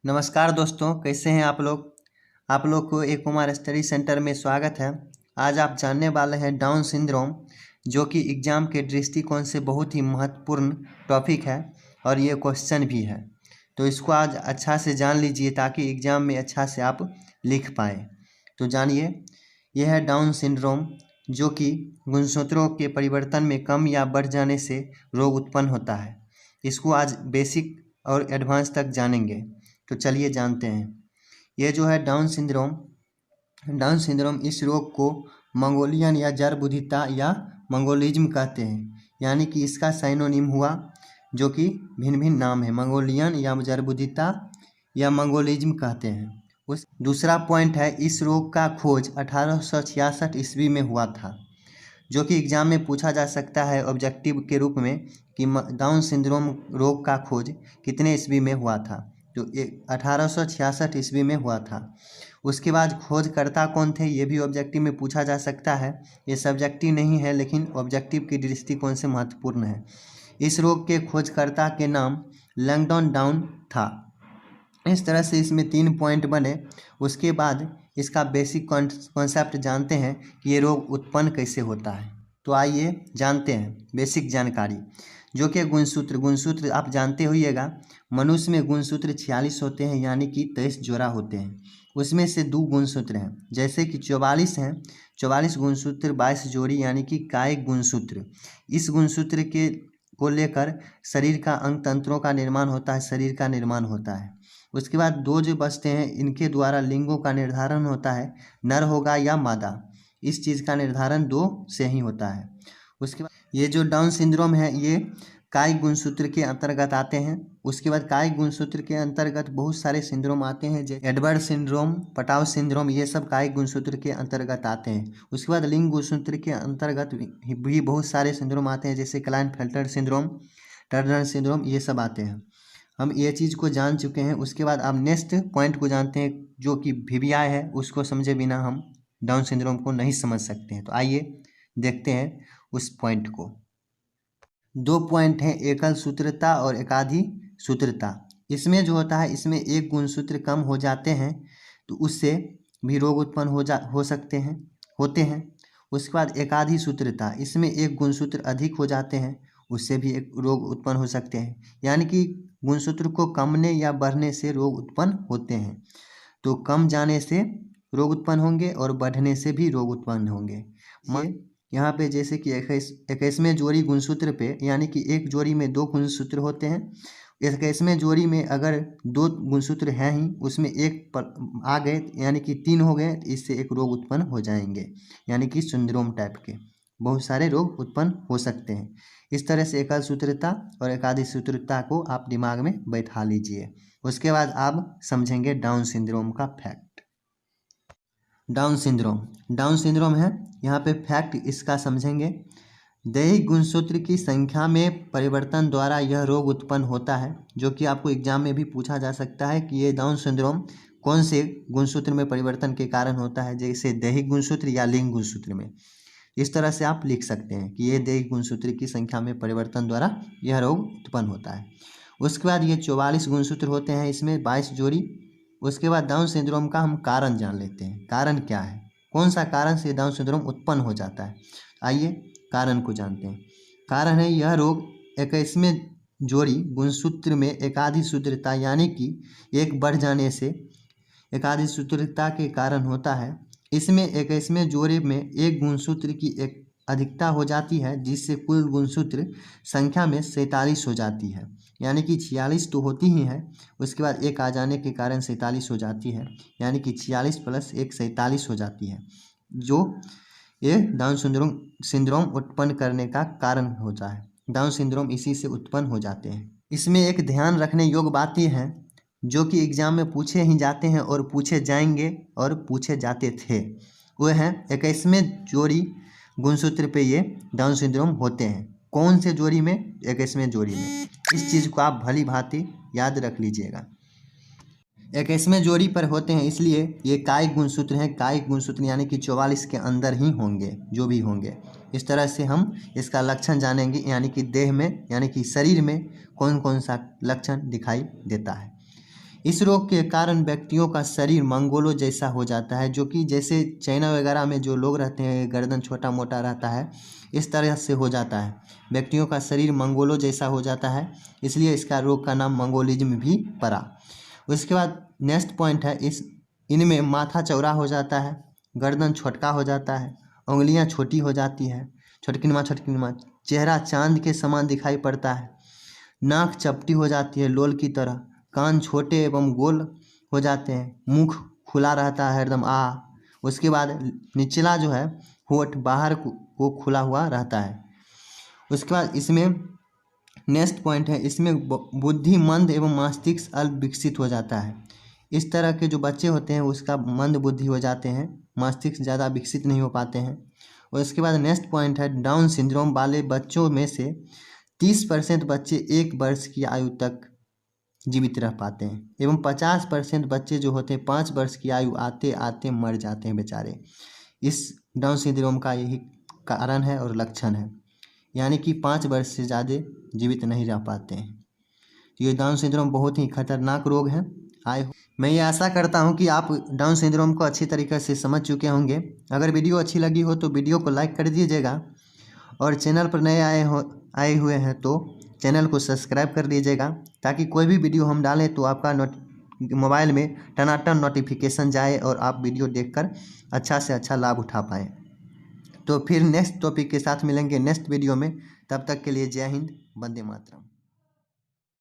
नमस्कार दोस्तों, कैसे हैं आप लोग। आप लोग को एक कुमार स्टडी सेंटर में स्वागत है। आज आप जानने वाले हैं डाउन सिंड्रोम, जो कि एग्ज़ाम के दृष्टिकोण से बहुत ही महत्वपूर्ण टॉपिक है और ये क्वेश्चन भी है। तो इसको आज अच्छा से जान लीजिए ताकि एग्ज़ाम में अच्छा से आप लिख पाएँ। तो जानिए, यह है डाउन सिंड्रोम, जो कि गुणसूत्रों के परिवर्तन में कम या बढ़ जाने से रोग उत्पन्न होता है। इसको आज बेसिक और एडवांस तक जानेंगे। तो चलिए जानते हैं। ये जो है डाउन सिंड्रोम इस रोग को मंगोलियन या जड़ बुद्धिता या मंगोलिज्म कहते हैं। यानी कि इसका साइनोनिम हुआ, जो कि भिन्न भिन्न नाम है, मंगोलियन या जड़ बुद्धिता या मंगोलिज्म कहते हैं। उस दूसरा पॉइंट है, इस रोग का खोज 1866 ईस्वी में हुआ था, जो कि एग्जाम में पूछा जा सकता है ऑब्जेक्टिव के रूप में कि डाउन सिंड्रोम रोग का खोज कितने ईस्वी में हुआ था। तो 1866 ईस्वी में हुआ था। उसके बाद खोजकर्ता कौन थे, ये भी ऑब्जेक्टिव में पूछा जा सकता है। ये सब्जेक्टिव नहीं है लेकिन ऑब्जेक्टिव की दृष्टिकोण से महत्वपूर्ण है। इस रोग के खोजकर्ता के नाम लैंगडन डाउन था। इस तरह से इसमें 3 पॉइंट बने। उसके बाद इसका बेसिक कॉन्सेप्ट जानते हैं कि ये रोग उत्पन्न कैसे होता है। तो आइए जानते हैं बेसिक जानकारी, जो कि गुणसूत्र आप जानते होइएगा। मनुष्य में गुणसूत्र 46 होते हैं, यानी कि 23 जोड़ा होते हैं। उसमें से 2 गुणसूत्र हैं, जैसे कि 44 हैं। 44 गुणसूत्र 22 जोड़ी, यानी कि कायिक गुणसूत्र। इस गुणसूत्र के को लेकर शरीर का अंग तंत्रों का निर्माण होता है, शरीर का निर्माण होता है। उसके बाद 2 जो बचते हैं, इनके द्वारा लिंगों का निर्धारण होता है, नर होगा या मादा। इस चीज़ का निर्धारण 2 से ही होता है। उसके बाद ये जो डाउन सिंड्रोम है, ये कायिक गुणसूत्र के अंतर्गत आते हैं। उसके बाद कायिक गुणसूत्र के अंतर्गत बहुत सारे सिंड्रोम आते हैं, जैसे एडवर्ड सिंड्रोम, पटाव सिंड्रोम, ये सब कायिक गुणसूत्र के अंतर्गत आते हैं। उसके बाद लिंग गुणसूत्र के अंतर्गत भी बहुत सारे सिंड्रोम आते हैं, जैसे क्लाइनफेल्टर सिंड्रोम, टर्नर सिंड्रोम, ये सब आते हैं। हम ये चीज़ को जान चुके हैं। उसके बाद आप नेक्स्ट पॉइंट को जानते हैं, जो कि वीवीआई है। उसको समझे बिना हम डाउन सिंड्रोम को नहीं समझ सकते हैं। तो आइए देखते हैं उस पॉइंट को। 2 पॉइंट हैं, एकल सूत्रता और एकाधी सूत्रता। इसमें जो होता है, इसमें एक गुणसूत्र कम हो जाते हैं तो उससे भी रोग उत्पन्न होते हैं। उसके बाद एकाधी सूत्रता, इसमें एक गुणसूत्र अधिक हो जाते हैं, उससे भी एक रोग उत्पन्न हो सकते हैं। यानी कि गुणसूत्र को कमने या बढ़ने से रोग उत्पन्न होते हैं। तो कम जाने से रोग उत्पन्न होंगे और बढ़ने से भी रोग उत्पन्न होंगे। यहाँ पे जैसे कि 21वें जोड़ी गुणसूत्र पे, यानी कि एक जोड़ी में 2 गुणसूत्र होते हैं। 21वें जोड़ी में अगर 2 गुणसूत्र हैं ही, उसमें एक पर आ गए, यानी कि 3 हो गए, तो इससे एक रोग उत्पन्न हो जाएंगे, यानी कि सिंड्रोम टाइप के बहुत सारे रोग उत्पन्न हो सकते हैं। इस तरह से एकल सूत्रता और एकाधिक सूत्रता को आप दिमाग में बैठा लीजिए। उसके बाद आप समझेंगे डाउन सिंड्रोम का फैक्ट। डाउन सिंड्रोम है, यहाँ पे फैक्ट इसका समझेंगे। दैहिक गुणसूत्र की संख्या में परिवर्तन द्वारा यह रोग उत्पन्न होता है, जो कि आपको एग्जाम में भी पूछा जा सकता है कि ये डाउन सिंड्रोम कौन से गुणसूत्र में परिवर्तन के कारण होता है, जैसे दैहिक गुणसूत्र या लिंग गुणसूत्र में। इस तरह से आप लिख सकते हैं कि ये दैहिक गुणसूत्र की संख्या में परिवर्तन द्वारा यह रोग उत्पन्न होता है। उसके बाद ये 44 गुणसूत्र होते हैं, इसमें 22 जोड़ी। उसके बाद डाउन सिंड्रोम का हम कारण जान लेते हैं। कारण क्या है, कौन सा कारण से डाउन सिंड्रोम उत्पन्न हो जाता है। आइए कारण को जानते हैं। कारण है, यह रोग 21वें जोड़ी गुणसूत्र में एकाधिक सूत्रता, यानी कि एक बढ़ जाने से एकाधिक सूत्रता के कारण होता है। इसमें 21वें जोड़े में एक गुणसूत्र की एक अधिकता हो जाती है, जिससे कुल गुणसूत्र संख्या में 47 हो जाती है। यानी कि 46 तो होती ही है, उसके बाद एक आ जाने के कारण 47 हो जाती है, यानी कि 46 + 1 47 हो जाती है, जो ये डाउन सिंड्रोम उत्पन्न करने का कारण होता है। डाउन सिंड्रोम इसी से उत्पन्न हो जाते हैं। इसमें एक ध्यान रखने योग्य बात यह है, जो कि एग्जाम में पूछे ही जाते हैं और पूछे जाएंगे और पूछे जाते थे, वह है 21वें जोड़ी गुणसूत्र पे ये डाउन सिंड्रोम होते हैं। कौन से जोड़ी में, 21वें जोड़ी में। इस चीज़ को आप भली भांति याद रख लीजिएगा। 21वें जोड़ी पर होते हैं, इसलिए ये कायिक गुणसूत्र हैं। कायिक गुणसूत्र यानी कि 44 के अंदर ही होंगे, जो भी होंगे। इस तरह से हम इसका लक्षण जानेंगे, यानी कि देह में, यानी कि शरीर में कौन कौन सा लक्षण दिखाई देता है। इस रोग के कारण व्यक्तियों का शरीर मंगोलों जैसा हो जाता है, जो कि जैसे चाइना वगैरह में जो लोग रहते हैं गर्दन छोटा मोटा रहता है, इस तरह से हो जाता है। व्यक्तियों का शरीर मंगोलों जैसा हो जाता है, इसलिए इसका रोग का नाम मंगोलिज्म भी पड़ा। उसके बाद नेक्स्ट पॉइंट है, इनमें माथा चौड़ा हो जाता है, गर्दन छोटका हो जाता है, उंगलियां छोटी हो जाती है, छोटकिनमा, चेहरा चांद के समान दिखाई पड़ता है, नाक चपटी हो जाती है लोल की तरह, कान छोटे एवं गोल हो जाते हैं, मुख खुला रहता है एकदम उसके बाद निचला जो है होठ बाहर को खुला हुआ रहता है। उसके बाद इसमें नेक्स्ट पॉइंट है, इसमें बुद्धि मंद एवं मस्तिष्क अल्प विकसित हो जाता है। इस तरह के जो बच्चे होते हैं उसका मंद बुद्धि हो जाते हैं, मस्तिष्क ज़्यादा विकसित नहीं हो पाते हैं। और इसके बाद नेक्स्ट पॉइंट है, डाउन सिंड्रोम वाले बच्चों में से 30% बच्चे 1 वर्ष की आयु तक जीवित रह पाते हैं एवं 50% बच्चे जो होते हैं 5 वर्ष की आयु आते आते मर जाते हैं बेचारे। इस डाउन सिंड्रोम का यही कारण है और लक्षण है, यानी कि 5 वर्ष से ज़्यादा जीवित नहीं रह पाते हैं। तो ये डाउन सिंड्रोम बहुत ही खतरनाक रोग है। मैं ये आशा करता हूँ कि आप डाउन सिंड्रोम को अच्छी तरीके से समझ चुके होंगे। अगर वीडियो अच्छी लगी हो तो वीडियो को लाइक कर दीजिएगा, और चैनल पर नए आए हुए हैं तो चैनल को सब्सक्राइब कर लीजिएगा, ताकि कोई भी वीडियो हम डालें तो आपका मोबाइल में टनाटन नोटिफिकेशन जाए और आप वीडियो देखकर अच्छा से अच्छा लाभ उठा पाएँ। तो फिर नेक्स्ट टॉपिक के साथ मिलेंगे नेक्स्ट वीडियो में। तब तक के लिए जय हिंद, वंदे मातरम।